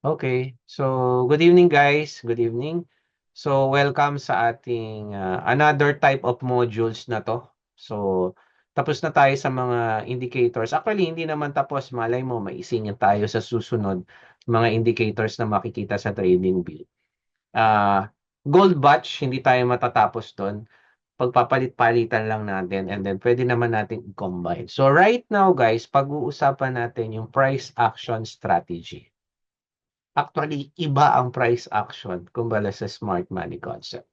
Okay. So, good evening guys. Good evening. So, welcome sa ating another type of modules na to. So, tapos na tayo sa mga indicators. Actually, hindi naman tapos. Malay mo, maisingit tayo sa susunod mga indicators na makikita sa trading view. Gold batch, hindi tayo matatapos doon. Pagpapalit-palitan lang natin and then pwede naman natin i-combine. So, right now guys, pag-uusapan natin yung price action strategy. Actually, iba ang price action kumpara sa smart money concept.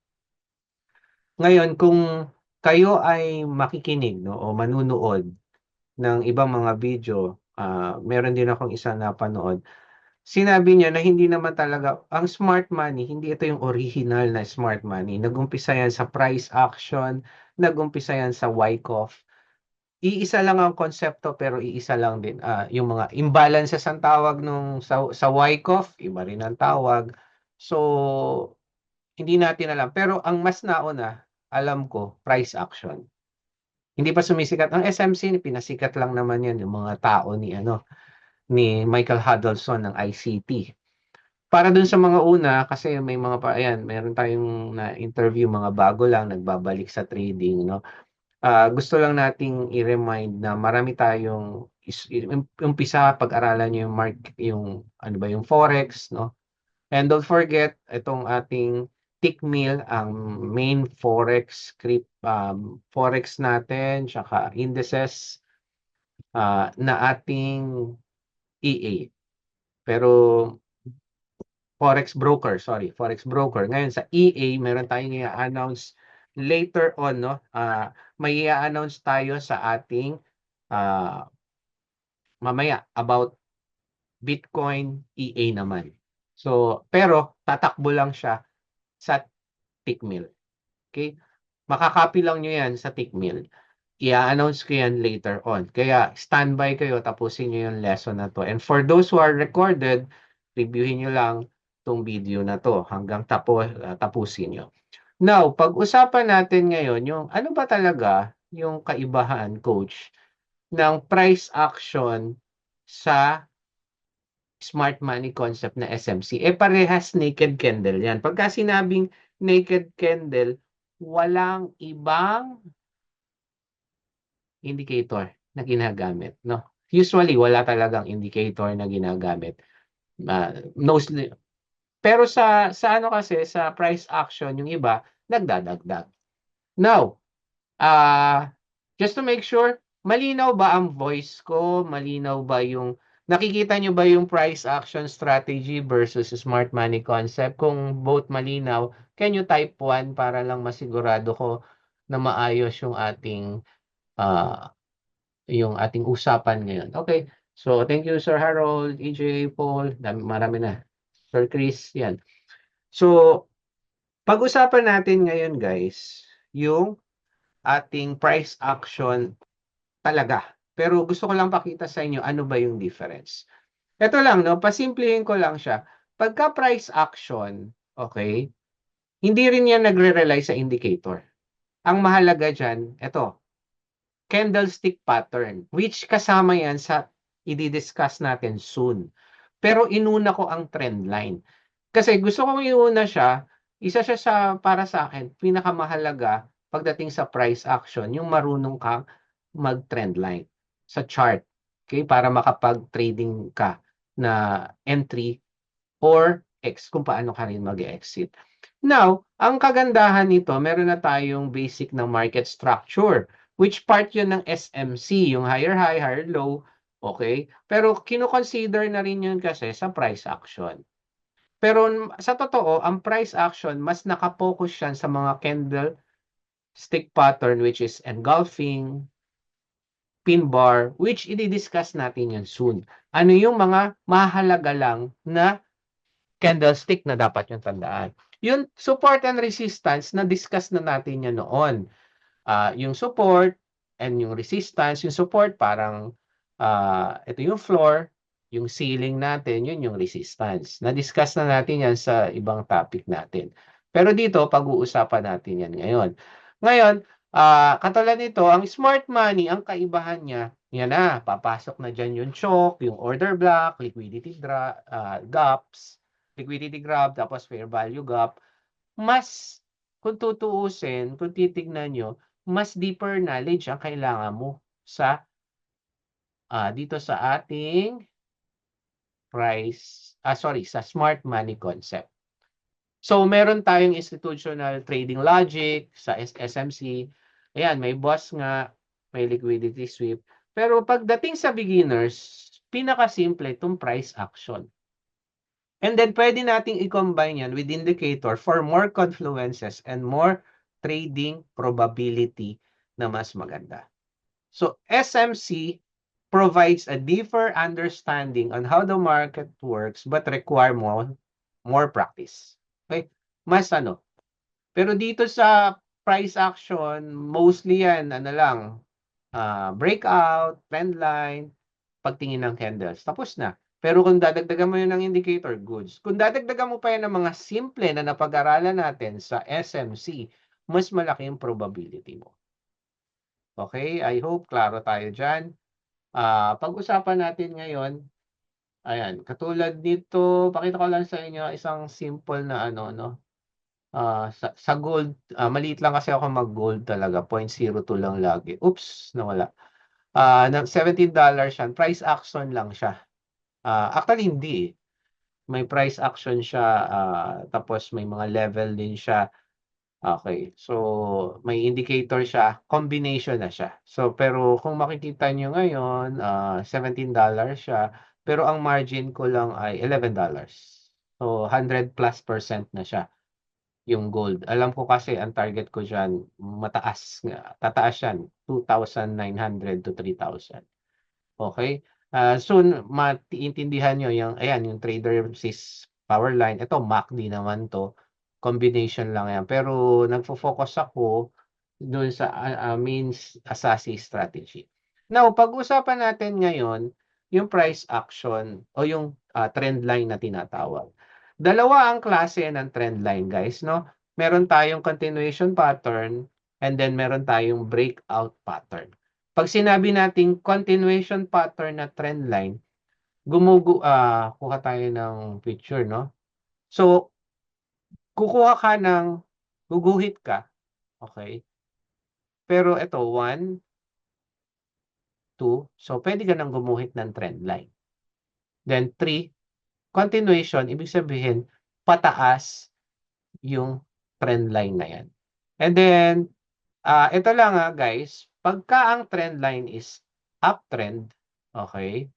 Ngayon, kung kayo ay makikinig no, o manunood ng ibang mga video, meron din akong isa napanood, sinabi niya na hindi naman talaga, ang smart money, hindi ito yung original na smart money. Nagumpisa yan sa price action, nagumpisa yan sa Wyckoff. Iisa lang ang konsepto pero iisa lang din yung mga imbalances ang tawag nung sa Wyckoff, iba rin ang tawag. So, hindi natin alam. Pero ang mas nauna, alam ko, price action. Hindi pa sumisikat ang SMC, pinasikat lang naman 'yan yung mga tao ni Michael Huddleston ng ICT. Para dun sa mga una kasi may mga ayan, meron tayong na interview mga bago lang nagbabalik sa trading no. Gusto lang nating i-remind na marami tayong umpisa pag-aralan niyo yung ano ba yung forex no. And don't forget itong ating Tickmill ang main forex natin tsaka indices na ating EA. Pero forex broker, sorry, forex broker. Ngayon sa EA meron tayong i-announce later on no. May i-announce tayo sa ating uh, mamaya about Bitcoin EA naman. So, pero tatakbo lang siya sa Tickmill. Okay? Makakopy lang nyo yan sa Tickmill. I-announce ko yan later on. Kaya standby kayo, tapusin nyo yung lesson na to. And for those who are recorded, reviewin nyo lang tong video na to hanggang tapusin nyo. Now, pag-usapan natin ngayon yung ano ba talaga yung kaibahan, coach, ng price action sa smart money concept na SMC. Parehas naked candle yan. Pagka sinabing naked candle, walang ibang indicator na ginagamit, no? Usually, wala talagang indicator na ginagamit. Mostly, pero sa ano kasi, sa price action, yung iba, nagdadagdag. Now, just to make sure, malinaw ba ang voice ko? Malinaw ba yung, nakikita nyo ba yung price action strategy versus smart money concept? Kung both malinaw, can you type 1 para lang masigurado ko na maayos uh, yung ating usapan ngayon. Okay. So, thank you, Sir Harold, EJ, Paul. Marami na. Sir Chris, yan. So, pag-usapan natin ngayon, guys, yung ating price action talaga. Pero gusto ko lang pakita sa inyo ano ba yung difference. Ito lang, no? Pasimplihin ko lang siya. Pagka price action, okay, hindi rin yan nagre-rely sa indicator. Ang mahalaga dyan, ito, candlestick pattern, which kasama yan sa i-discuss natin soon. Pero inuna ko ang trend line. Kasi gusto kong iuna siya, isa siya para sa akin, pinakamahalaga pagdating sa price action, yung marunong kang mag-trend line sa chart. Okay? Para makapag-trading ka na entry or kung paano ka rin mag-exit. Now, ang kagandahan nito, meron na tayong basic ng market structure, which part yun ng SMC, yung higher high, higher low, okay? Pero kino-consider na rin yun kasi sa price action. Pero sa totoo, ang price action, mas nakapokus yan sa mga candlestick pattern, which is engulfing, pin bar, which i-discuss natin yan soon. Ano yung mga mahalaga lang na candlestick na dapat yung tandaan. Yung support and resistance, na-discuss na natin yan noon. Yung support and yung resistance, yung support parang ito yung floor, yung ceiling natin, yun yung resistance. Na-discuss na natin yan sa ibang topic natin. Pero dito, pag-uusapan natin yan ngayon. Ngayon, katulad nito, ang smart money, ang kaibahan niya, yan na, papasok na dyan yung choke, yung order block, gaps, liquidity gap, tapos fair value gap. Mas, kung tutuusin, kung titignan nyo, mas deeper knowledge ang kailangan mo sa dito sa ating sa smart money concept. So, meron tayong institutional trading logic sa SMC. Ayan, may boss nga, may liquidity sweep. Pero pagdating sa beginners, pinakasimple itong price action. And then, pwede nating i-combine yan with indicator for more confluences and more trading probability na mas maganda. So, SMC provides a deeper understanding on how the market works but require more practice. Okay? Mas ano. Pero dito sa price action, mostly yan, breakout, trend line, pagtingin ng candles. Tapos na. Pero kung dadagdagan mo yun ng indicator, goods. Kung dadagdagan mo pa yan ng mga simple na napag-aralan natin sa SMC, mas malaki yung probability mo. Okay? I hope klaro tayo dyan. Pag-usapan natin ngayon, ayan, katulad nito, pakita ko lang sa inyo isang simple na sa gold, maliit lang kasi ako mag-gold talaga, 0.02 lang lagi. Oops, nawala. $17 yan, price action lang siya. Actually, hindi eh. May price action siya, tapos may mga level din siya. Okay, so may indicator siya, combination na siya. So pero kung makikita nyo ngayon, $17 siya, pero ang margin ko lang ay $11. So 100+% na siya yung gold. Alam ko kasi ang target ko diyan mataas nga, tataas yan 2,900 to 3,000. Okay? Soon maiintindihan nyo yung ayan yung trader versus power line. Ito MACD naman to. Combination lang yan. Pero nagfo-focus ako doon sa main assassin strategy. Now, pag-usapan natin ngayon yung price action o yung trend line na tinatawag. Dalawa ang klase ng trend line, guys, no? Meron tayong continuation pattern and then meron tayong breakout pattern. Pag sinabi nating continuation pattern na trend line, kuha tayo ng picture, no? So, guguhit ka, okay? Pero ito, 1, 2, so pwede ka nang gumuhit ng trend line. Then 3, continuation, ibig sabihin, pataas yung trend line na yan. And then, ito lang guys, pagka ang trend line is uptrend, okay,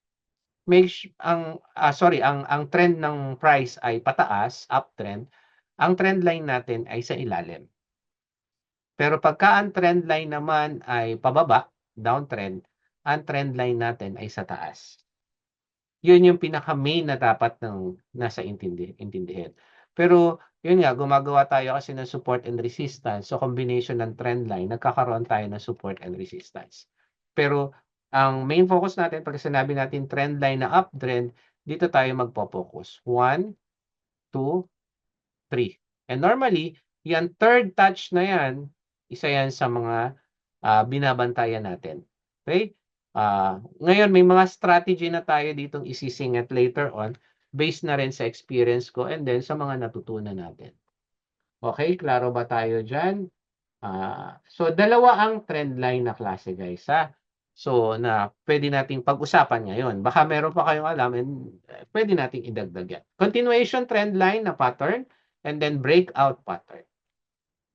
ang trend ng price ay pataas, uptrend, ang trend line natin ay sa ilalim. Pero pagka ang trend line naman ay pababa, downtrend, ang trend line natin ay sa taas. Yun yung pinaka-main na dapat ng nasa intindihin. Pero yun nga, gumagawa tayo kasi ng support and resistance. So combination ng trend line, nagkakaroon tayo ng support and resistance. Pero ang main focus natin, pag sinabi natin trend line na uptrend, dito tayo magpo-focus. 1, 2, 3. And normally, yan third touch na yan, isa yan sa mga binabantayan natin. Okay? Ngayon, may mga strategy na tayo ditong isisingit later on based na rin sa experience ko and then sa mga natutunan natin. Okay? Klaro ba tayo dyan? So, dalawa ang trend line na klase, guys. So, na pwede nating pag-usapan ngayon. Baka meron pa kayong alam and pwede nating idagdag yan. Continuation trend line na pattern and then breakout pattern.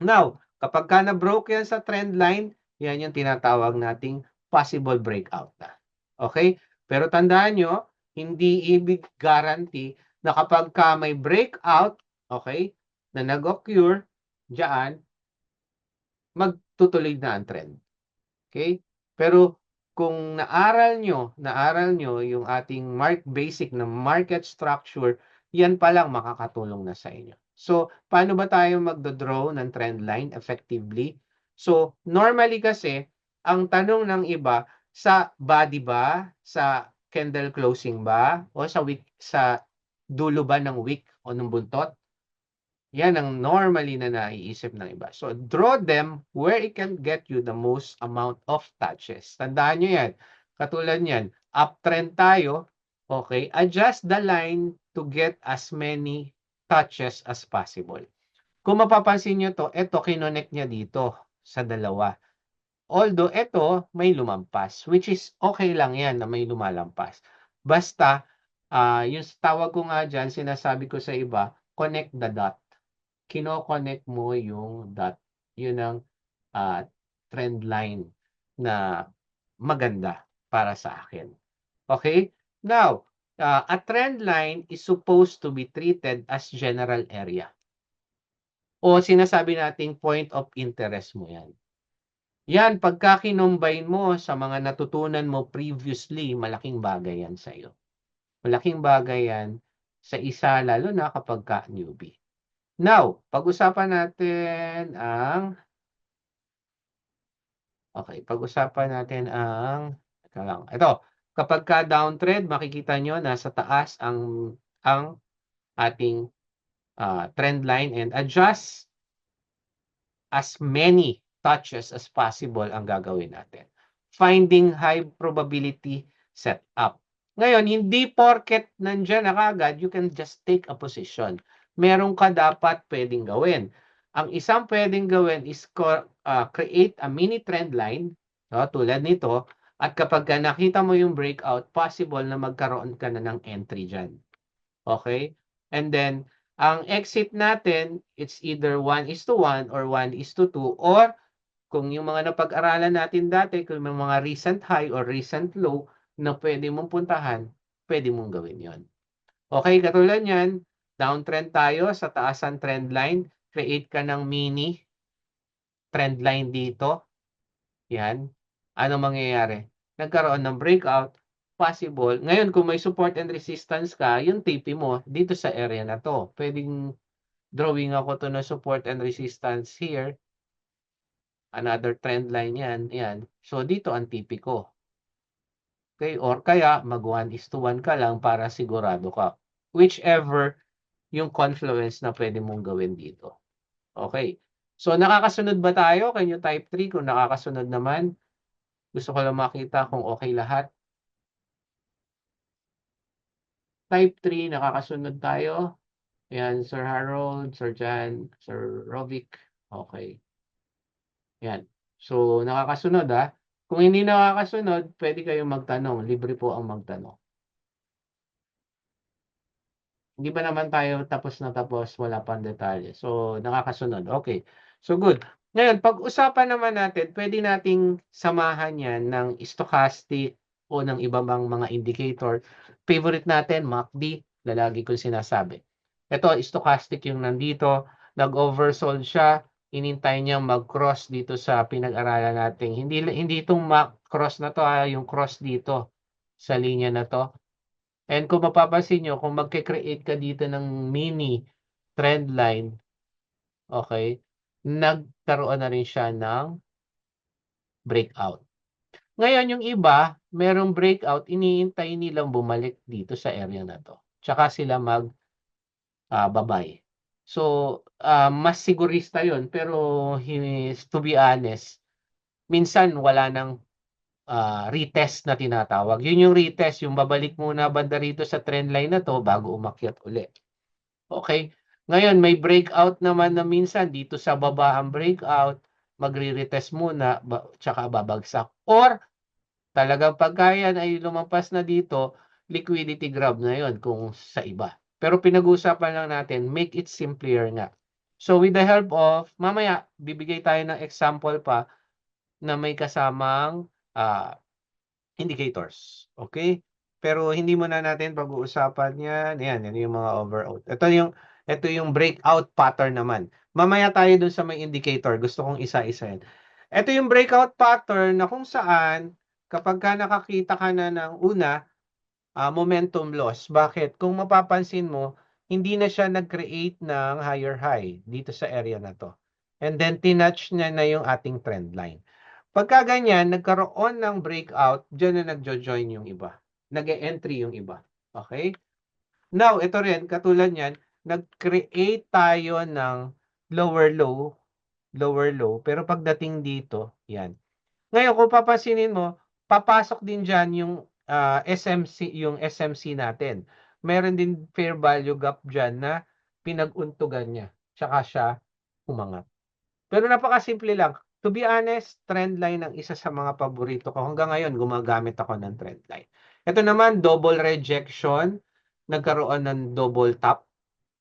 Now, kapag ka na-broke yan sa trend line, yan yung tinatawag nating possible breakout na. Okay? Pero tandaan nyo, hindi ibig guarantee na kapag ka may breakout, okay, na nag-occur dyan, magtutuloy na ang trend. Okay? Pero kung naaral nyo yung ating basic na market structure, yan pa lang makakatulong na sa inyo. So, paano ba tayo magdodraw ng trend line effectively? So, normally kasi, ang tanong ng iba, sa body ba? Sa candle closing ba? O sa wick, sa dulo ba ng wick o ng buntot? Yan ang normally na naiisip ng iba. So, draw them where it can get you the most amount of touches. Tandaan nyo yan. Katulad niyan, uptrend tayo, okay, adjust the line to get as many touches as possible. Kung mapapansin niyo 'to, eto kinonect niya dito sa dalawa. Although eto may lumampas, which is okay lang 'yan na may lumalampas. Basta, yung tawag ko nga diyan, sinasabi ko sa iba, connect the dot. Kino-connect mo yung dot. Yun ang, ah, trend line na maganda para sa akin. Okay? Now, a trend line is supposed to be treated as general area o sinasabi nating point of interest mo 'yan. Yan, pagka kinombine mo sa mga natutunan mo previously, malaking bagay yan sa'yo. Malaking bagay yan sa isa lalo na kapagka newbie. Now, pag-usapan natin ang pag-usapan natin ang teka lang, ito, kapagka downtrend makikita niyo nasa taas ang ating, trend line and adjust as many touches as possible ang gagawin natin. Finding high probability setup. Ngayon, hindi porket nandiyan na kaagad, you can just take a position. Meron ka dapat pwedeng gawin. Ang isang pwedeng gawin is create a mini trend line, no, tulad nito, at kapag nakita mo yung breakout, possible na magkaroon ka na ng entry dyan. Okay? And then, ang exit natin, it's either 1:1 or 1:2 or kung yung mga napag-aralan natin dati, kung may mga recent high or recent low na pwede mong puntahan, pwede mong gawin yon. Okay, katulad niyan, downtrend tayo sa taas ng trend line, create ka ng mini trend line dito. Yan. Ano mangyayari? Nagkaroon ng breakout, possible. Ngayon, kung may support and resistance ka, yung TP mo dito sa area na to. Pwedeng drawing ako to na support and resistance here. Another trend line yan. Yan. So, dito ang TP ko. Okay? Or kaya, mag 1:1 ka lang para sigurado ka. Whichever yung confluence na pwede mong gawin dito. Okay. So, nakakasunod ba tayo? Can you type 3 kung nakakasunod naman? Gusto ko lang makita kung okay lahat. Type 3, nakakasunod tayo. Yan, Sir Harold, Sir Jan, Sir Rovic. Okay. Yan. So, nakakasunod Kung hindi nakakasunod, pwede kayong magtanong. Libre po ang magtanong. Hindi ba naman tayo tapos na tapos, wala pang detalye. So, nakakasunod. Okay. So, good. Ngayon, pag-usapan naman natin, pwede nating samahan yan ng stochastic o ng iba bang mga indicator. Favorite natin, MACD, lalagi kong sinasabi. Ito, stochastic yung nandito. Nag-oversold siya. Inintay niya mag-cross dito sa pinag-aralan natin. Hindi itong cross na to, yung cross dito sa linya na to. And kung mapapansin nyo, kung magke-create ka dito ng mini trend line, okay, nagkaroon na rin siya ng breakout. Ngayon, yung iba, merong breakout, iniintay nilang bumalik dito sa area na to. Tsaka sila babay. So, mas sigurista yon pero to be honest, minsan wala nang retest na tinatawag. Yun yung retest, yung babalik muna banda rito sa trend line na to bago umakyat uli. Okay? Ngayon, may breakout naman na minsan dito sa baba ang breakout, magre-retest muna, tsaka babagsak. Or, talagang pagka yan ay lumampas na dito, liquidity grab na yon kung sa iba. Pero pinag-uusapan lang natin, make it simpler nga. So, with the help of, mamaya, bibigay tayo ng example pa na may kasamang indicators. Okay? Pero hindi muna natin pag-uusapan yan. Yan yung mga overout. Ito yung breakout pattern naman. Mamaya tayo dun sa may indicator. Gusto kong isa-isa yan. Ito yung breakout pattern na kung saan kapag ka nakakita ka na ng una, momentum loss. Bakit? Kung mapapansin mo, hindi na siya nag-create ng higher high dito sa area na to. And then, tinouch niya na yung ating trend line. Pagka ganyan, nagkaroon ng breakout, dyan na nagjo-join yung iba. Nag-e-entry yung iba. Okay? Now, ito rin, katulad yan, nag-create tayo ng lower low, pero pagdating dito, yan. Ngayon, kung papasinin mo, papasok din diyan yung SMC natin. Meron din fair value gap diyan na pinag-untugan niya, tsaka siya umangat. Pero napakasimple lang. To be honest, trendline ang isa sa mga paborito ko. Hanggang ngayon, gumagamit ako ng trendline. Ito naman, double rejection, nagkaroon ng double top,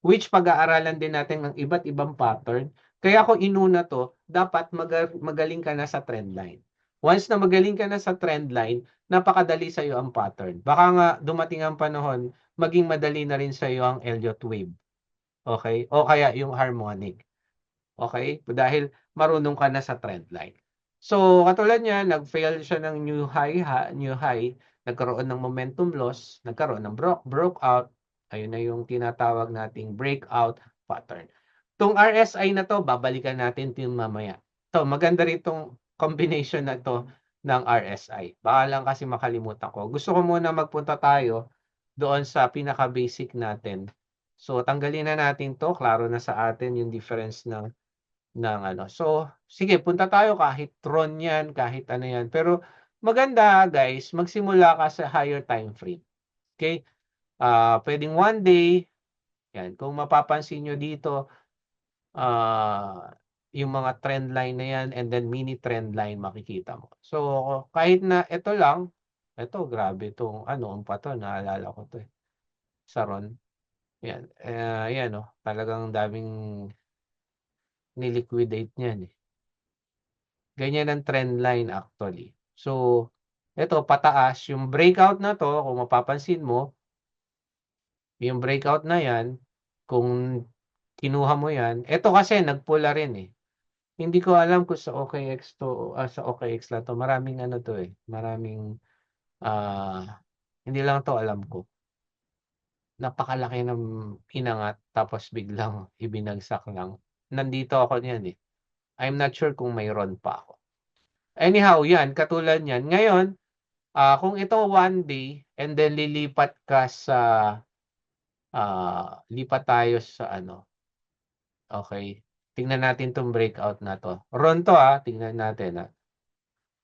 which pag-aaralan din natin ng iba't ibang pattern. Kaya ako inuna to, dapat magaling ka na sa trendline. Once na magaling ka na sa trendline, napakadali sa iyo ang pattern. Baka nga dumating ang panahon, maging madali na rin sa iyo ang Elliott wave. Okay? O kaya yung harmonic. Okay? Dahil marunong ka na sa trendline. So, katulad niya, nag-fail siya ng new high, nagkaroon ng momentum loss, nagkaroon ng broke out, ayun na yung tinatawag nating breakout pattern. Tong RSI na to, babalikan natin din mamaya. To, maganda ritong combination na to ng RSI. Baka lang kasi makalimutan ko. Gusto ko muna magpunta tayo doon sa pinaka-basic natin. So, tanggalin na natin to. Klaro na sa atin yung difference ng ano. So, sige, punta tayo kahit Tron yan, kahit ano yan. Pero maganda guys, magsimula ka sa higher time frame. Okay? Pwedeng 1 day. Yan. Kung mapapansin nyo dito, yung mga trend line na yan and then mini trend line makikita mo. So, kahit na ito lang, ito, grabe itong ano pa to, naalala ko to eh. Saron. Yan. Yan oh, talagang daming niliquidate niyan eh. Ganyan ang trend line actually. So, ito pataas, yung breakout na to, kung mapapansin mo, yung breakout na yan, kung kinuha mo yan, ito kasi nagpula rin eh. Hindi ko alam kung sa OKX to, sa OKX lang to, maraming ano to eh, maraming, hindi lang to alam ko. Napakalaki ng inangat, tapos biglang ibinagsak lang. Nandito ako niyan eh. I'm not sure kung mayroon pa ako. Anyhow, yan, katulad yan. Ngayon, kung ito 1 day and then lilipat ka sa lipat tayo sa ano. Okay. Tingnan natin 'tong breakout na 'to. Ron 'to tingnan natin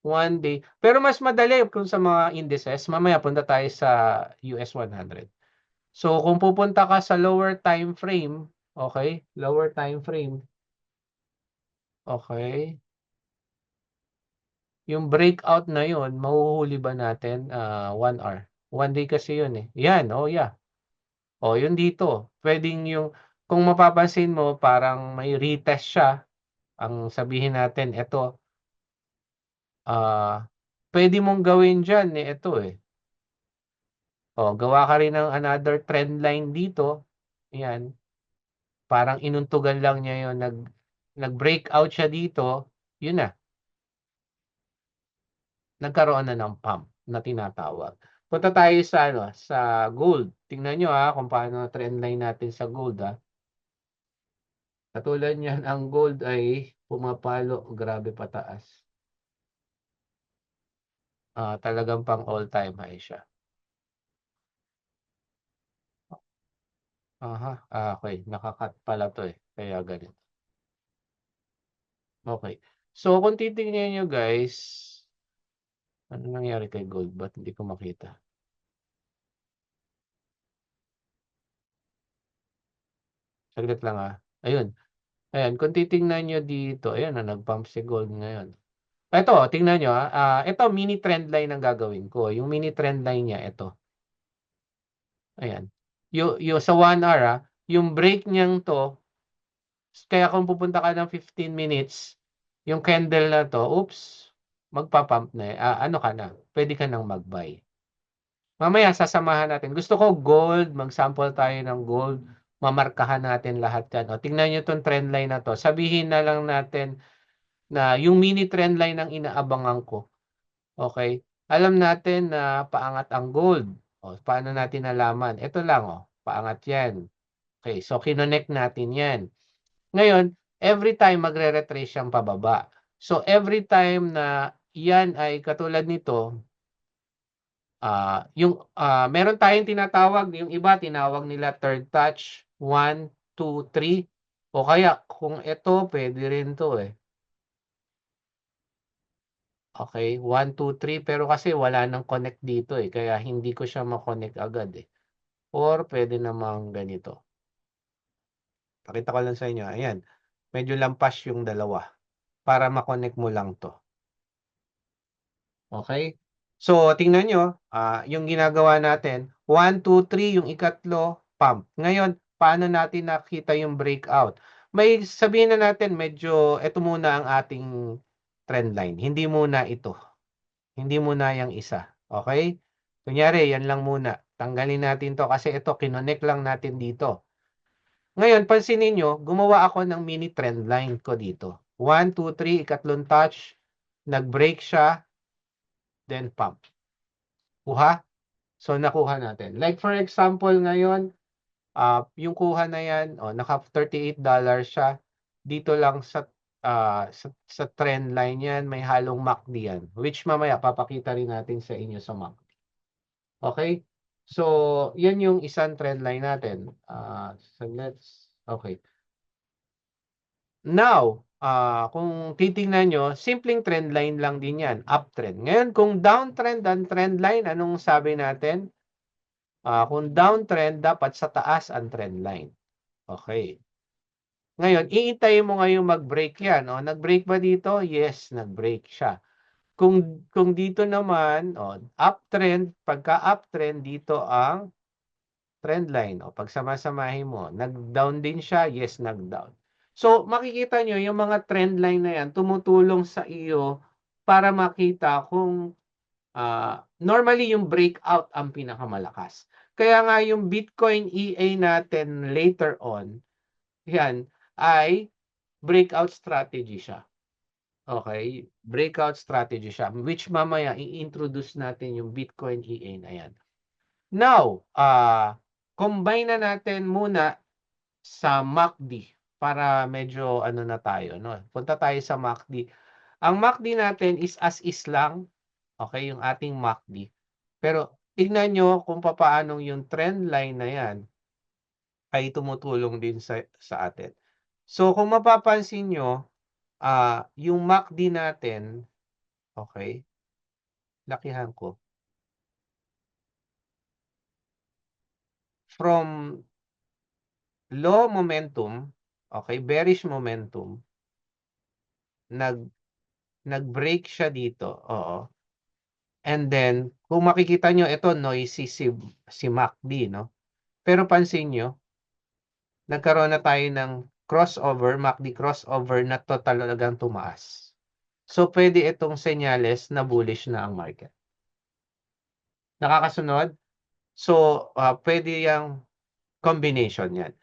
1 day. Pero mas madali kung sa mga indices. Mamaya punta tayo sa US 100. So kung pupunta ka sa lower time frame, okay? Lower time frame. Okay. Yung breakout na 'yon, mahuhuli ba natin 1 hour? 1 day kasi 'yun eh. Yan, oh yeah. Oh, yun dito. Pwedeng yung kung mapapansin mo parang may retest siya. Ang sabihin natin ito, pwede mong gawin diyan eh ito eh. Oh, gawa ka rin ng another trend line dito. Yan. Parang inuntugan lang niya yon nag-breakout siya dito. Yun na. Nagkaroon na ng pump na tinatawag. Punta tayo sa ano, sa gold. Tingnan niyo kung paano trend line natin sa gold Katulad niyan, ang gold ay pumapalo, grabe pataas. Talagang pang all-time high siya. Okay. Naka-cut pala 'to eh, kaya ganito. Okay. So kung titingnan niyo guys, ano nangyari kay gold? Ba't hindi ko makita? Saglit lang Ayun. Ayan, kung titingnan niyo dito, ayan nag-pump si gold ngayon. Ito, tingnan niyo ito mini trend line ang gagawin ko. Yung mini trend line niya, ito. Ayan. Yung sa 1 hour yung break niyang 'to, kaya kung pupunta ka ng 15 minutes, yung candle na 'to, oops, magpa-pump na ano ka na, puwede ka ng mag-buy. Mamaya sasamahan natin. Gusto ko gold, mag-sample tayo ng gold, mamarkahan natin lahat 'yan. O tingnan niyo 'tong trend line na 'to. Sabihin na lang natin na yung mini trend line ang inaabangan ko, okey? Alam natin na paangat ang gold. O paano natin nalaman? Ito lang paangat 'yan. Okay, so kinonect natin 'yan. Ngayon, every time magre-retrace siyang pababa. So every time na 'yan ay katulad nito, meron tayong tinatawag, yung iba tinawag nila third touch, 1, 2, 3 o kaya kung ito puwede rin 'to Okay, 1, 2, 3 pero kasi wala ng connect dito, eh, kaya hindi ko siya ma-connect agad, eh. Or puwede namang ganito, pakita ko lang sa inyo, ayan, medyo lampas yung dalawa para ma-connect mo lang 'to, okay. So tingnan niyo, yung ginagawa natin 1, 2, 3 yung ikatlo, pump. Ngayon, paano natin nakita yung breakout? May sabihin na natin medyo eto muna ang ating trend line, hindi muna ito. Hindi muna yang isa, okey? Kunyari yan lang muna, tanggalin natin 'to kasi ito kinonek lang natin dito. Ngayon pansinin niyo gumawa ako ng mini trend line ko dito. 1, 2, 3 ikatlong touch, nag-break siya, then pump. Kuha? So nakuha natin. Like for example ngayon, yung kuha na yan, naka $38 siya. Dito lang sa trend line yan may halong MACD yan, which mamaya papakita rin natin sa inyo sa MACD. Okay. So, yan yung isang trend line natin. Okay. Now, kung titingnan nyo, simpleng trend line lang din yan, uptrend. Ngayon, kung downtrend ang trend line, anong sabi natin? Kung downtrend, dapat sa taas ang trend line. Okay. Ngayon, iintayin mo ngayon mag-break yan. Nag-break ba dito? Yes, nag-break siya. Kung dito naman, uptrend, pagka-uptrend, dito ang trend line. Pagsamasamahin mo, nag-down din siya? Yes, nag-down. So, makikita nyo, yung mga trend line na yan, tumutulong sa iyo para makita kung normally yung breakout ang pinakamalakas. Kaya nga yung Bitcoin EA natin later on, yan, ay breakout strategy siya. Okay? Breakout strategy siya, which mamaya i-introduce natin yung Bitcoin EA na yan. Now, combine na natin muna sa MACD para medyo ano na tayo, no? Punta tayo sa MACD. Ang MACD natin is as is lang, okay, yung ating MACD. Pero tignan nyo kung papaano yung trend line na yan ay tumutulong din sa atin. So kung mapapansin nyo, yung MACD natin, okay, lakihan ko, from low momentum, okay, bearish momentum, nag nag-break siya dito, oo. And then, kung makikita nyo, ito noisy si MACD, no? Pero pansin nyo, nagkaroon na tayo ng crossover, MACD crossover na to talagang tumaas. So, pwede itong senyales na bullish na ang market. Nakakasunod? So, pwede yung combination yan.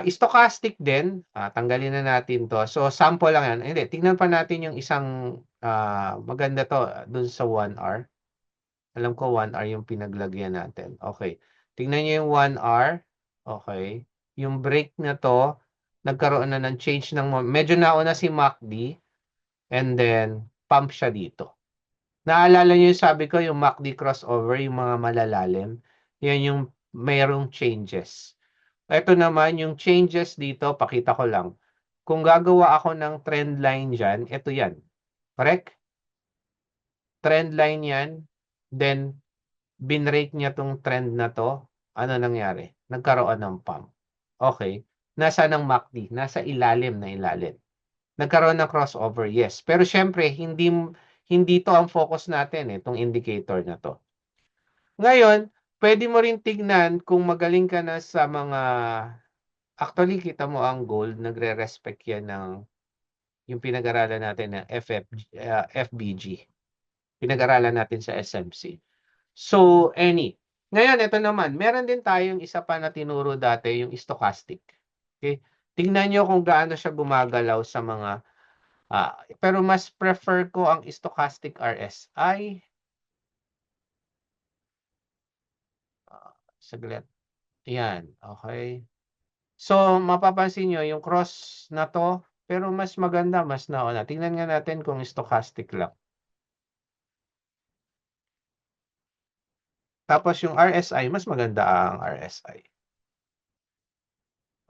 Stochastic din, tanggalin na natin to. So, sample lang yan. Hindi, tingnan pa natin yung isang maganda to dun sa 1 hour. Alam ko 1 hour yung pinaglagyan natin. Okay. Tingnan niyo yung 1 hour. Okay. Yung break na to, nagkaroon na ng change ng medyo nauna si MACD and then pump siya dito. Naalala niyo yung sabi ko, yung MACD crossover, yung mga malalalim, yan yung mayroong changes. Ito naman, yung changes dito, pakita ko lang. Kung gagawa ako ng trend line dyan, ito yan. Correct? Trend line yan. Then, binrake niya tong trend na to. Ano nangyari? Nagkaroon ng pump. Okay. Nasa ng MACD? Nasa ilalim na ilalim. Nagkaroon ng crossover, yes. Pero syempre, hindi to ang focus natin, itong indicator na to. Ngayon, pwede mo rin tignan kung magaling ka na sa mga, actually, kita mo ang gold, nagre-respect yan ng yung pinag-aralan natin ng FBG. Pinag-aralan natin sa SMC. So, ngayon, ito naman, meron din tayong isa pa na tinuro dati, yung stochastic. Okay? Tingnan nyo kung gaano siya gumagalaw sa mga, pero mas prefer ko ang stochastic RSI. Saglit. Yan, okay. So, mapapansin nyo, yung cross na to, pero mas maganda, mas nauna. Tingnan nga natin kung stochastic lang. Tapos yung RSI, mas maganda ang RSI.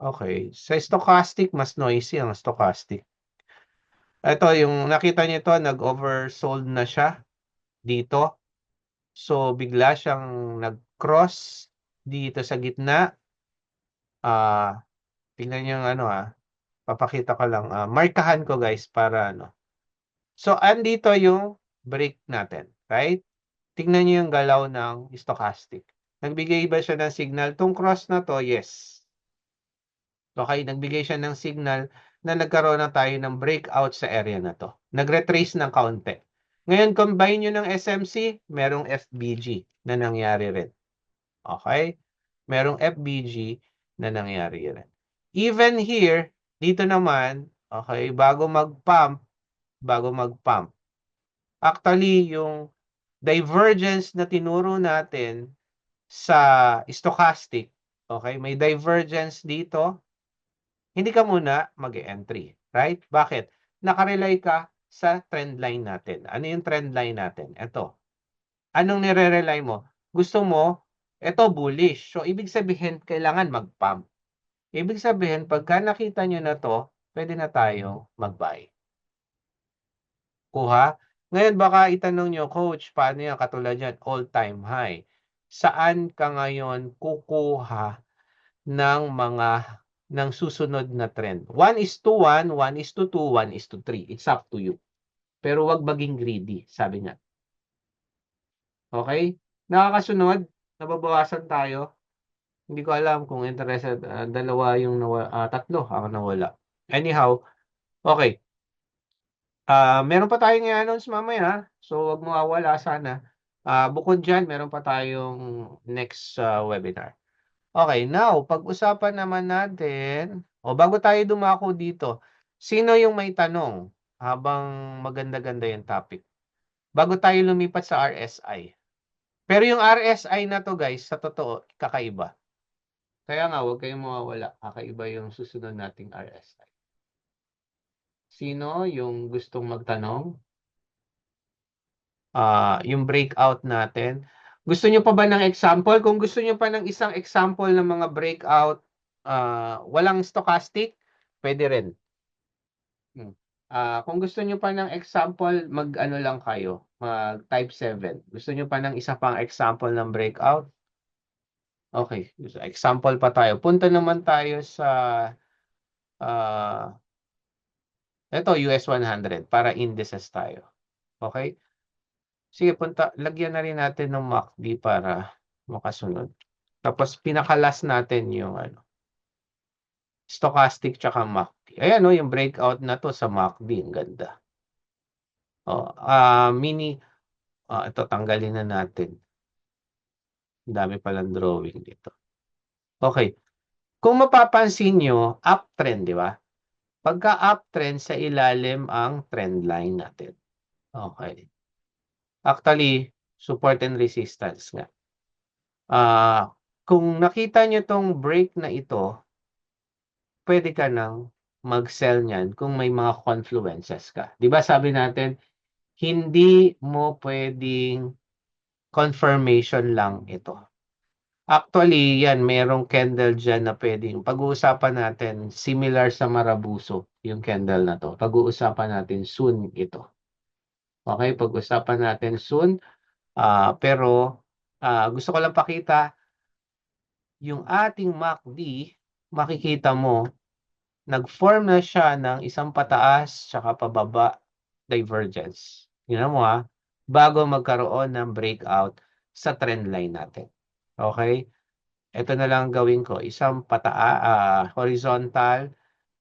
Okay. Sa stochastic, mas noisy ang stochastic. Ito, yung nakita niyo ito, nag-oversold na siya dito. So, bigla siyang nag-cross dito sa gitna. Tingnan niyo yung ano papakita ko lang. Markahan ko guys para ano. So, andito yung break natin, right? Tingnan niyo yung galaw ng stochastic. Nagbigay ba siya ng signal? Tong cross na to, yes. Okay, nagbigay siya ng signal na nagkaroon na tayo ng breakout sa area na to. Nagretrace ng kaunti. Ngayon, combine nyo ng SMC, merong FBG na nangyari rin. Okay? Merong FBG na nangyari rin. Even here, dito naman, okay, bago mag-pump, actually, yung divergence na tinuro natin sa stochastic, okay, may divergence dito, hindi ka muna mag-entry, right? Bakit? Nakarely ka sa trend line natin. Ano yung trend line natin? Ito. Anong nire-rely mo? Gusto mo, ito bullish. So, ibig sabihin, kailangan mag-pump. Ibig sabihin, pagka nakita nyo na to, pwede na tayo mag-buy. Kuha? Ngayon, baka itanong nyo, Coach, paano yan? Katulad yan, all-time high. Saan ka ngayon kukuha ng susunod na trend? 1:1, 1:2, 1:3. It's up to you. Pero wag maging greedy, sabi nga. Okay? Nakakasunod, nababawasan tayo. Hindi ko alam kung interested. Dalawa yung tatlo ang nawala. Anyhow, okay. Meron pa tayong i-announce mamaya. So, wag mawawala sana. Bukod dyan, meron pa tayong next webinar. Okay, now, pag-usapan naman natin, bago tayo dumako dito, sino yung may tanong habang maganda-ganda yung topic? Bago tayo lumipat sa RSI. Pero yung RSI na to guys, sa totoo, kakaiba. Kaya nga, huwag kayong mawawala. Kakaiba yung susunod nating RSI. Sino yung gustong magtanong? Yung breakout natin. Gusto nyo pa ba ng example? Kung gusto nyo pa ng isang example ng mga breakout, walang stochastic, pwede rin. Kung gusto nyo pa ng example, mag-ano lang kayo, mag-type 7. Gusto nyo pa ng isa pang example ng breakout? Okay, example pa tayo. Punta naman tayo sa ito, US 100 para indices tayo. Okay? Sige, lagyan na rin natin ng MACD para makasunod. Tapos pinakalas natin yung stochastic tsaka MACD. Ayan yung breakout na to sa MACD, ang ganda. Ito tanggalin na natin. Ang dami palang drawing dito. Okay. Kung mapapansin nyo, uptrend, di ba? Pagka uptrend, sa ilalim ang trend line natin. Okay. Actually, support and resistance nga. Kung nakita nyo tong break na ito, pwede ka nang mag-sell niyan kung may mga confluences ka. Di ba sabi natin, hindi mo pwedeng confirmation lang ito. Actually, yan, mayroong candle dyan na pwedeng. Pag-uusapan natin, similar sa Marabuso, yung candle na to. Pag-uusapan natin soon ito. Okay, pag-uusapan natin soon. Pero, gusto ko lang pakita, yung ating MACD, makikita mo, nag-form na siya ng isang pataas, tsaka pababa, divergence. Yun mo bago magkaroon ng breakout sa trend line natin. Okay? Ito na lang gawin ko. Isang horizontal,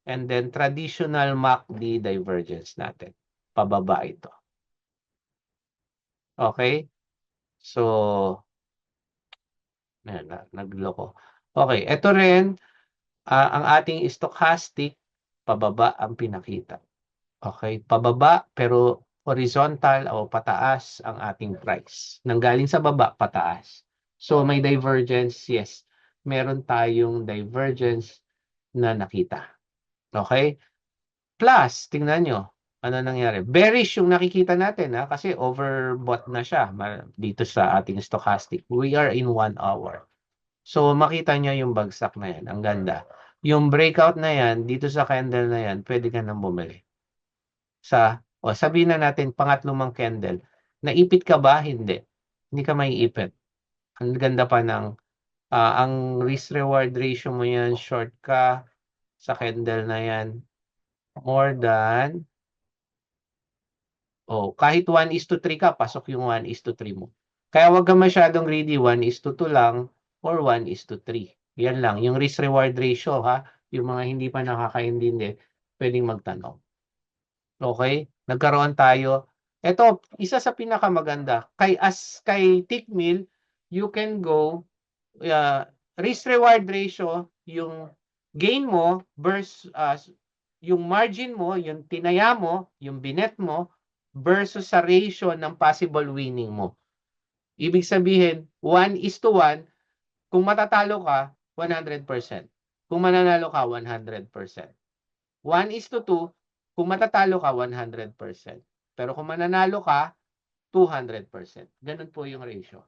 and then traditional MACD divergence natin. Pababa ito. Okay? So, nagloko. Okay, ito rin, ang ating stochastic, pababa ang pinakita. Okay, pababa pero horizontal o pataas ang ating price. Nanggaling sa baba, pataas. So, may divergence, yes. Meron tayong divergence na nakita. Okay? Plus, tingnan nyo, ano nangyari? Bearish yung nakikita natin kasi overbought na siya dito sa ating stochastic. We are in 1 hour. So, makita nyo yung bagsak na yan. Ang ganda. Yung breakout na yan, dito sa candle na yan, pwede ka nang bumili. sabihin na natin pangatlong candle. Naipit ka ba? Hindi. Hindi ka maiipit. Ang ganda pa ng ang risk-reward ratio mo yan, short ka sa candle na yan, more than, kahit 1:3 ka, pasok yung 1:3 mo. Kaya wag ka masyadong greedy, 1:2 lang, or 1:3. Yan lang, yung risk-reward ratio ha, yung mga hindi pa nakakaintindi, pwedeng magtanong. Okay? Nagkaroon tayo. Ito, isa sa pinakamaganda. Kay Tickmill, you can go risk-reward ratio, yung gain mo versus yung margin mo, yung tinaya mo, yung binet mo, versus sa ratio ng possible winning mo. Ibig sabihin, 1:1, kung matatalo ka, 100%. Kung mananalo ka, 100%. 1:2, kung matatalo ka, 100%. Pero kung mananalo ka, 200%. Ganun po yung ratio.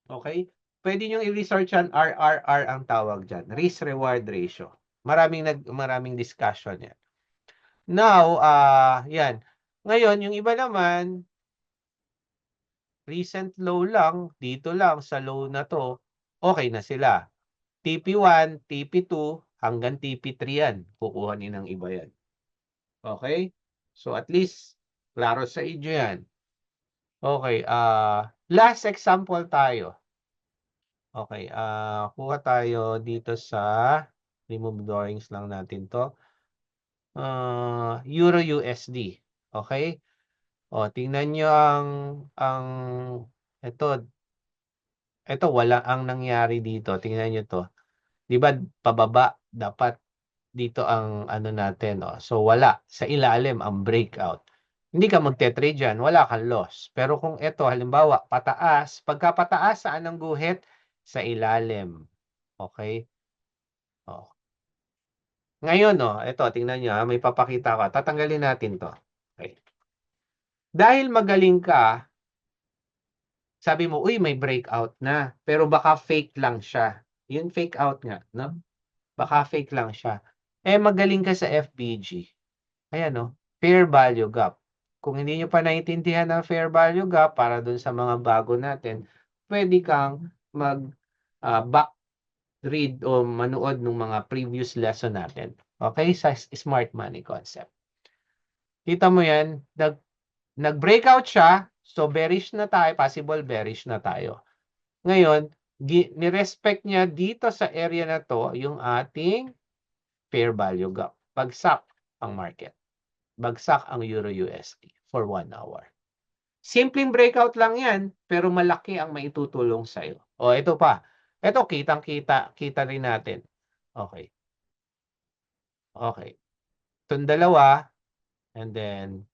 Okay? Pwede nyo i-research yan, RRR ang tawag dyan. Risk-reward ratio. Maraming discussion yan. Now, yan. Ngayon, yung iba naman, recent low lang, dito lang sa low na to, okay na sila. TP1, TP2, hanggang TP3 yan. Kukuhanin ng iba yan. Okay? So, at least, klaro sa inyo yan. Okay, last example tayo. Okay, kuha tayo dito sa remove drawings lang natin to. Euro USD. Okay? Tingnan nyo ang ito wala ang nangyari dito. Tingnan nyo to. 'Di ba pababa dapat dito ang ano natin, So wala sa ilalim ang breakout. Hindi ka magte-trade diyan, wala kang loss. Pero kung ito halimbawa pataas, pagka pataas saan ang guhit? Sa ilalim. Okay? Oh. Ngayon, ito, tingnan nyo, may papakita ko. Tatanggalin natin to. Okay. Dahil magaling ka, sabi mo, uy, may breakout na. Pero baka fake lang siya. Yun fake out nga, no? Baka fake lang siya. Magaling ka sa FBG. Ayan, no? Fair value gap. Kung hindi nyo pa naiintindihan ng fair value gap, para dun sa mga bago natin, pwede kang back read o manood ng mga previous lesson natin. Okay? Sa smart money concept. Kita mo yan, nag-breakout siya, so bearish na tayo, possible bearish na tayo. Ngayon, ni-respect niya dito sa area na to, yung ating fair value gap. Bagsak ang market. Bagsak ang Euro USD for 1 hour. Simpleng breakout lang yan, pero malaki ang maitutulong sa'yo. Ito pa. Ito, kita rin natin. Okay. Okay. Itong dalawa, and then,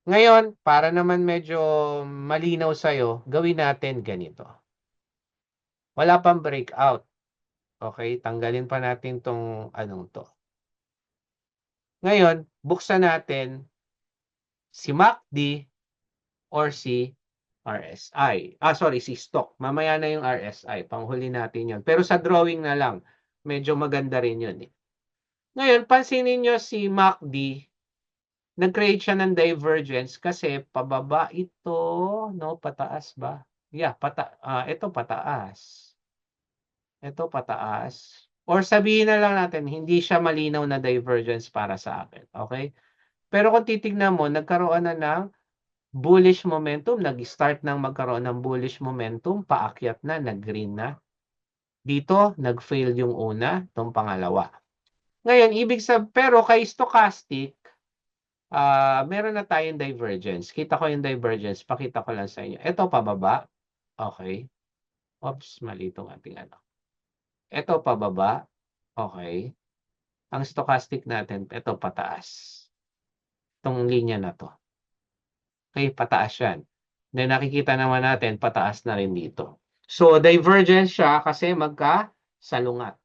ngayon, para naman medyo malinaw sa'yo, gawin natin ganito. Wala pang breakout. Okay, tanggalin pa natin tong anong to. Ngayon, buksan natin si MACD or si RSI. Sorry, si stock. Mamaya na yung RSI. Panghuli natin yun. Pero sa drawing na lang, medyo maganda rin yun. Ngayon, pansinin nyo si MACD, nag-create siya ng divergence kasi pababa ito, no? Pataas ba? Yeah, ito pataas. Ito pataas. Or sabihin na lang natin, hindi siya malinaw na divergence para sa akin. Okay? Pero kung titignan mo, nagkaroon na ng bullish momentum, nag-start nang magkaroon ng bullish momentum, paakyat na, nag-green na. Dito, nag-fail yung una, itong pangalawa. Ngayon, pero kay stochastic, meron na tayong divergence. Kita ko yung divergence, pakita ko lang sa inyo. Ito, pababa. Okay. Oops, mali itong ating ano. Ito, pababa. Okay. Ang stochastic natin, ito, pataas. Itong linya na to. Okay, pataas yan. Then nakikita naman natin, pataas na rin dito. So, divergence siya kasi magkasalungat.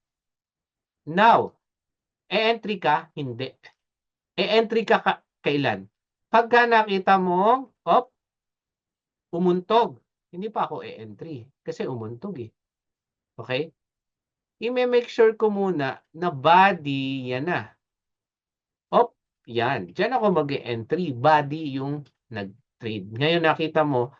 Now, e-entry ka? Hindi. E-entry ka kailan? Pagka nakita mo, umuntog. Hindi pa ako e-entry kasi umuntog eh. Okay? I-make sure ko muna na body yan na. yan. Diyan ako mag-entry. Body yung nag-trade. Ngayon nakita mo,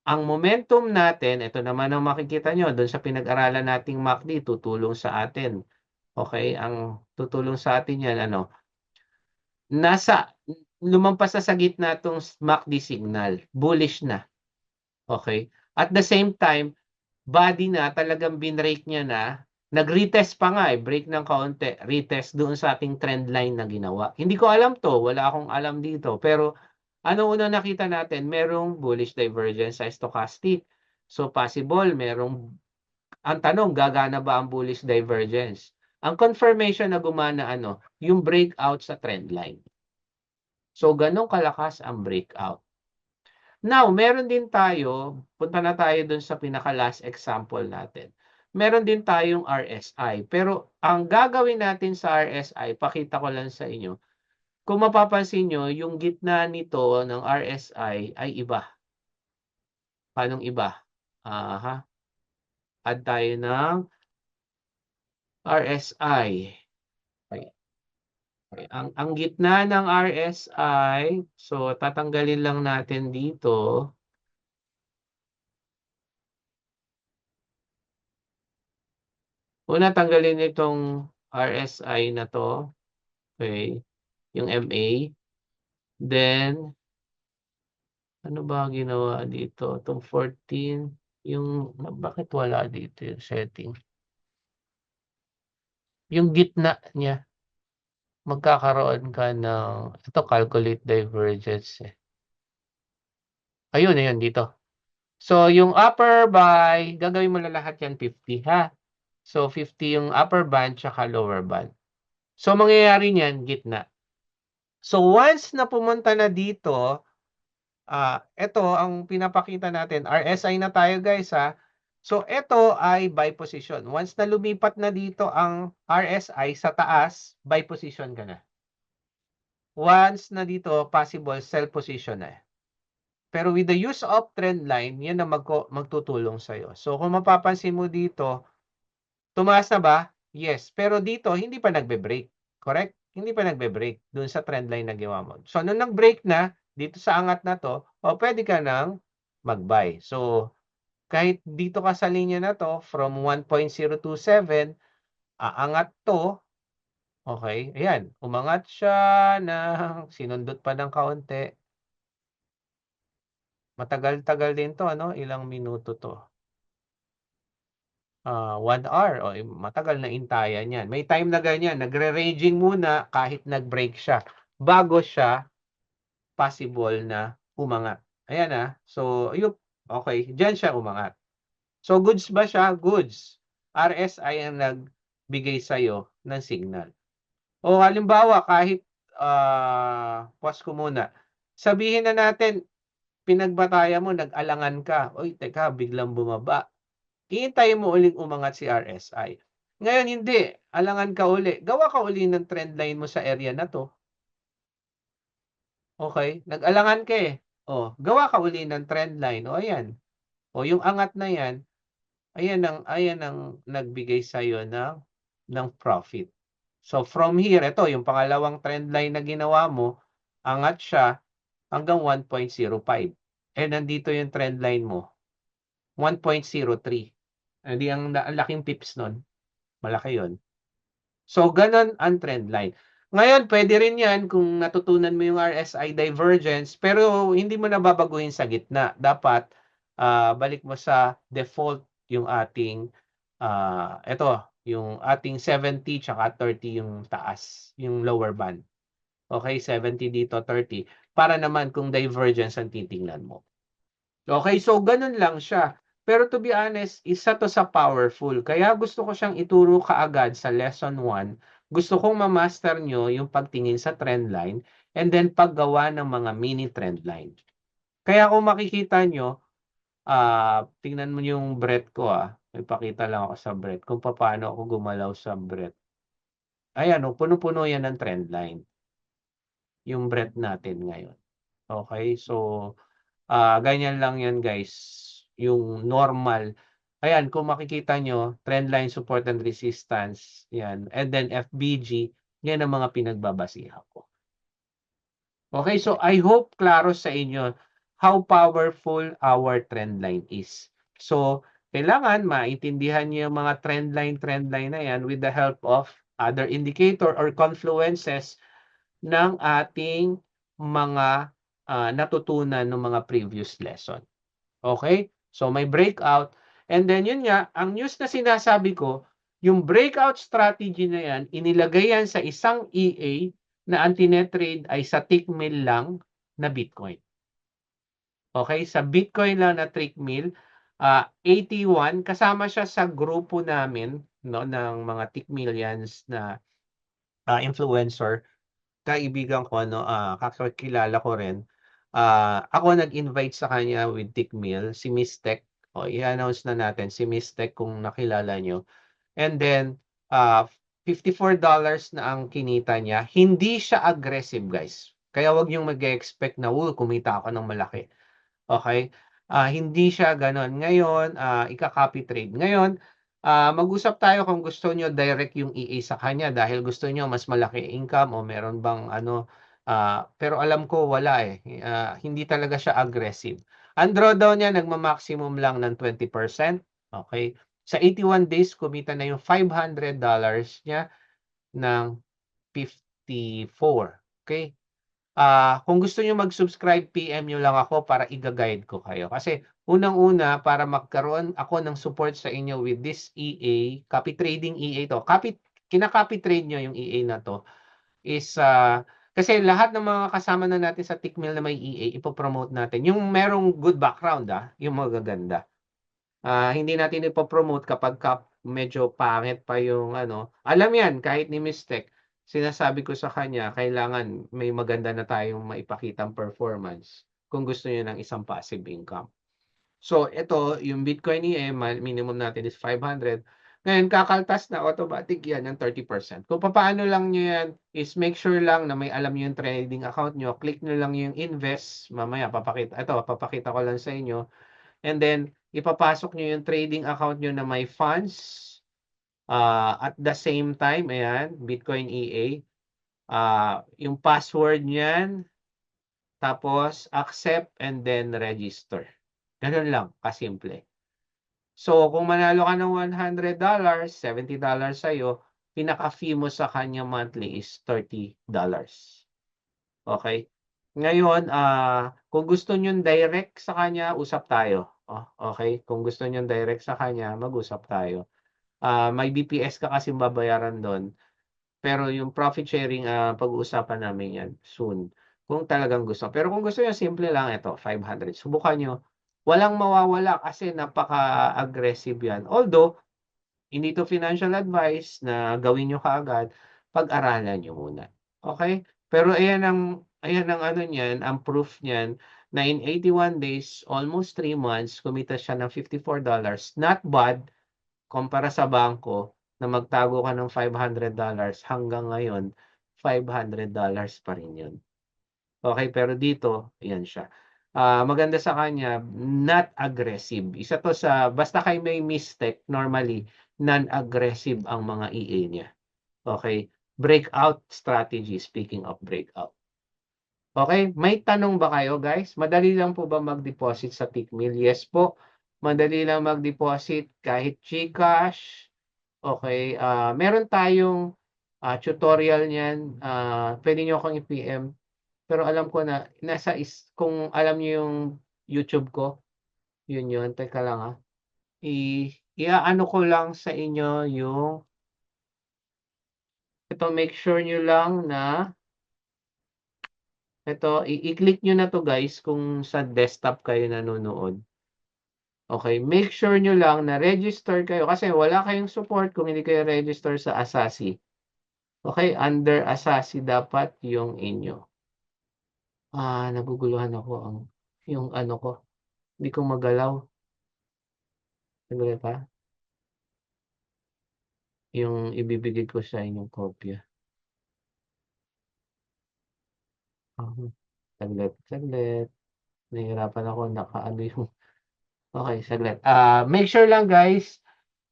ang momentum natin, ito naman ang makikita nyo doon sa pinag-aralan nating MACD, tutulong sa atin. Okay? Ang tutulong sa atin yan, ano? Lumampas na sa gitna itong MACD signal. Bullish na. Okay? At the same time, body na, talagang binrake niya na. Nag-retest pa nga break ng kaunti. Retest doon sa ating trend line na ginawa. Hindi ko alam to, wala akong alam dito. Pero ano una nakita natin? Merong bullish divergence sa stochastic. So possible, ang tanong, gagana ba ang bullish divergence? Ang confirmation na gumana yung breakout sa trend line. So ganun kalakas ang breakout. Now, meron din tayo, punta na tayo dun sa pinaka-last example natin. Meron din tayong RSI. Pero ang gagawin natin sa RSI, pakita ko lang sa inyo, kung mapapansin nyo, yung gitna nito ng RSI ay iba. Paanong iba? Aha. Add tayo ng RSI. Okay. Okay. Ang gitna ng RSI, so tatanggalin lang natin dito. Una, tanggalin itong RSI na to. Okay. Yung MA. Then, ano ba ginawa dito? Itong 14. Bakit wala dito yung setting? Yung gitna niya, magkakaroon ka ng, ito, calculate divergence. Ayun, dito. So, yung upper by, gagawin mo na lahat yan 50, ha? So, 50 yung upper band tsaka lower band. So, mangyayari niyan, gitna. So, once na pumunta na dito, ito ang pinapakita natin. RSI na tayo guys ha. So, ito ay buy position. Once na lumipat na dito ang RSI sa taas, buy position ka na. Once na dito, possible sell position na. Pero with the use of trend line, yan na magtutulong sa'yo. So, kung mapapansin mo dito, tumaas na ba? Yes. Pero dito, hindi pa nagbe-break. Correct? Hindi pa nagbe-break dun sa trend line na ginawa mo. So, nung nag-break na, dito sa angat na to, pwede ka nang mag-buy. So, kahit dito ka sa linya na to, from 1.027, aangat to, okay, ayan, umangat siya ng sinundot pa ng kaunti. Matagal-tagal din to, ilang minuto to. 1 hour. O, matagal na intayan yan. May time na ganyan. Nagre-ranging muna kahit nag-break siya. Bago siya, possible na umangat. Ayan So, okay. Diyan siya umangat. So, goods ba siya? Goods. RSI ang nagbigay sa'yo ng signal. O halimbawa, kahit, pause ko muna. Sabihin na natin, pinagbatayan mo, nag-alangan ka. Oy, teka, biglang bumaba. Hihintayin mo uling umangat si RSI. Ngayon, hindi. Alangan ka uli. Gawa ka uli ng trend line mo sa area na to. Okay? Nag-alangan ka gawa ka uli ng trend line. O, ayan. O, yung angat na yan, ayan ang nagbigay sa'yo ng profit. So, from here, ito, yung pangalawang trend line na ginawa mo, angat siya hanggang 1.05. Nandito yung trend line mo, 1.03. Hindi ang laking pips nun. Malaki yon. So, ganun ang trend line. Ngayon, pwede rin yan kung natutunan mo yung RSI divergence, pero hindi mo na babaguhin sa gitna. Dapat, balik mo sa default yung ating, yung ating 70 tsaka 30 yung taas, yung lower band. Okay, 70 dito, 30. Para naman kung divergence ang titingnan mo. Okay, so ganun lang siya. Pero to be honest, isa to sa powerful. Kaya gusto ko siyang ituro kaagad sa lesson 1. Gusto kong ma-master nyo yung pagtingin sa trend line and then paggawa ng mga mini trend line. Kaya kung makikita nyo, tingnan mo yung breadth ko May pakita lang ako sa breadth kung paano ako gumalaw sa breadth. Ayan puno-puno yan ng trend line. Yung breadth natin ngayon. Okay, so ganyan lang yan guys. Yung normal. Ayan, kung makikita nyo, trendline support and resistance. Yan. And then FBG, yan ang mga pinagbabasihan ko. Okay, so I hope klaro sa inyo how powerful our trend line is. So, kailangan maintindihan niyo yung mga trend line na yan with the help of other indicator or confluences ng ating mga natutunan ng mga previous lesson. Okay? So, may breakout. And then, yun nga, ang news na sinasabi ko, yung breakout strategy na yan, inilagay yan sa isang EA na ang tinetrade ay sa tick mill lang na Bitcoin. Okay? Sa Bitcoin lang na tick mill, 81, kasama siya sa grupo namin no, ng mga tick millions na influencer kaibigan ko ano, kakilala ko rin. Ako nag-invite sa kanya with Tickmill, si Miss Tech. O, i-announce na natin si Miss Tech kung nakilala nyo. And then, $54 na ang kinita niya. Hindi siya aggressive, guys. Kaya wag yung mag-expect na, kumita ako ng malaki. Okay? Hindi siya gano'n. Ngayon, ika-copy trade. Ngayon, mag-usap tayo kung gusto niyo direct yung EA sa kanya dahil gusto niyo mas malaki income o meron bang ano, pero alam ko wala eh. Hindi talaga siya aggressive. Ang drawdown niya nagma-maximum lang ng 20%. Okay? Sa 81 days, kumita na yung $500 niya ng 54. Okay? Kung gusto niyo mag-subscribe, PM niyo lang ako para iga-guide ko kayo. Kasi unang-una, para magkaroon ako ng support sa inyo with this EA, copy trading EA to. Kina-copy trade niyo yung EA na to is kasi lahat ng mga kasama na natin sa Tickmill na may EA, ipopromote natin. Yung merong good background, yung magaganda. Hindi natin ipo-promote kapag medyo pangit pa yung ano. Alam yan, kahit ni Mistake, sinasabi ko sa kanya, kailangan may maganda na tayong maipakitang performance kung gusto niyo ng isang passive income. So, ito, yung Bitcoin EM, minimum natin is 500. Ngayon, kakaltas na automatic yan ng 30%. Kung paano lang nyo yan, is make sure lang na may alam nyo yung trading account nyo. Click nyo lang yung invest. Mamaya, papakita ko lang sa inyo. And then, ipapasok nyo yung trading account nyo na may funds. At the same time, ayan, Bitcoin EA. Yung password niyan, tapos accept and then register. Ganun lang, kasimple. So, kung manalo ka ng $100, $70 sa'yo, pinaka-fee mo sa kanya monthly is $30. Okay? Ngayon, kung gusto niyo direct sa kanya, usap tayo. Okay? Kung gusto niyo direct sa kanya, mag-usap tayo. May BPS ka kasi babayaran doon. Pero yung profit sharing, pag-uusapan namin yan soon. Kung talagang gusto. Pero kung gusto niyo, simple lang ito, 500. Subukan niyo. Walang mawawala kasi napaka-aggressive yan. Although, hindi to financial advice na gawin nyo kaagad, pag-aralan nyo muna. Okay? Pero ayan ang ano niyan, ang proof niyan na in 81 days, almost 3 months, kumita siya ng $54. Not bad kumpara sa bangko na magtago ka ng $500 hanggang ngayon, $500 pa rin yun. Okay, pero dito, ayan siya. Maganda sa kanya, not aggressive. Isa to sa, basta kayo may mistake, normally, non-aggressive ang mga EA niya. Okay? Breakout strategy, speaking of breakout. Okay, may tanong ba kayo guys? Madali lang po ba mag-deposit sa Tickmill? Yes po. Madali lang mag-deposit kahit GCash. Okay, meron tayong tutorial niyan. Pwede niyo akong i-PM. Pero alam ko na kung alam niyo yung YouTube ko, yun yun. Teka lang iaano ko lang sa inyo yung ito, make sure niyo lang na ito, i-click niyo na to guys kung sa desktop kayo nanonood. Okay, make sure niyo lang na register kayo kasi wala kayong support kung hindi kayo register sa Asasi. Okay, under Asasi dapat yung inyo. Naguguluhan ako yung ano ko. Hindi ko magalaw. Saglit pa. Yung ibibigay ko sa inyong kopya. Saglit, saglit. Nahihirapan ako nakaano yung okay, saglit. Make sure lang guys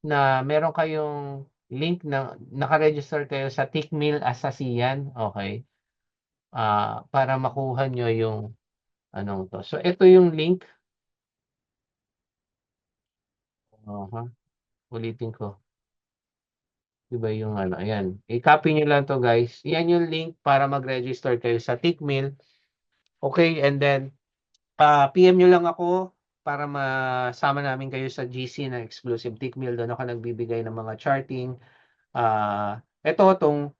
na meron kayong link na naka-register kayo sa Tickmill Asasiyan. Okay. para makuha nyo yung anong to. So, ito yung link. Ulitin ko. Iba yung ano, ayan. I-copy nyo lang to guys. Yan yung link para mag-register kayo sa Tickmill. Okay, and then PM nyo lang ako para masama namin kayo sa GC na exclusive Tickmill. Doon ako nagbibigay ng mga charting. Itong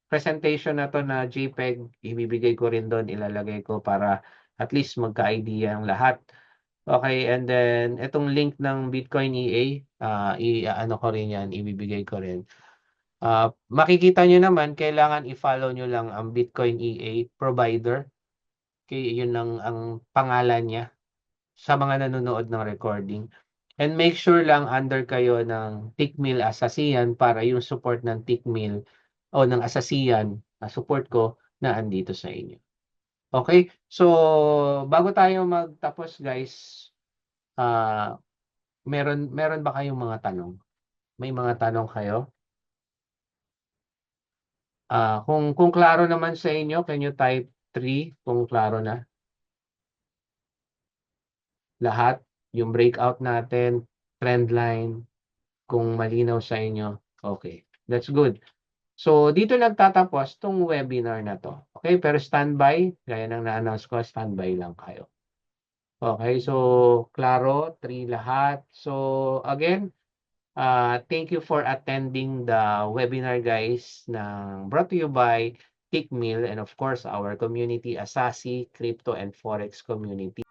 presentation na to na JPEG, ibibigay ko rin doon, ilalagay ko para at least magka-idea ang lahat. Okay, and then itong link ng Bitcoin EA, i-ano ko rin yan, ibibigay ko rin. Makikita nyo naman, kailangan i-follow nyo lang ang Bitcoin EA provider. Okay, yun ang pangalan niya sa mga nanonood ng recording. And make sure lang under kayo ng Tickmill Asasiyan para yung support ng Tickmill o ng Asasiyan, support ko na andito sa inyo. Okay? So, bago tayo magtapos guys, meron ba kayong mga tanong? May mga tanong kayo? Kung klaro naman sa inyo, can you type 3 kung klaro na? Lahat, yung breakout natin, trend line, kung malinaw sa inyo, okay. That's good. So, dito nagtatapos tong webinar na to. Okay, pero standby, gaya ng na-announce ko, standby lang kayo. Okay, so, klaro, 3 lahat. So, again, thank you for attending the webinar, guys, brought to you by Tickmill and of course, our community, Asasi, Crypto and Forex community.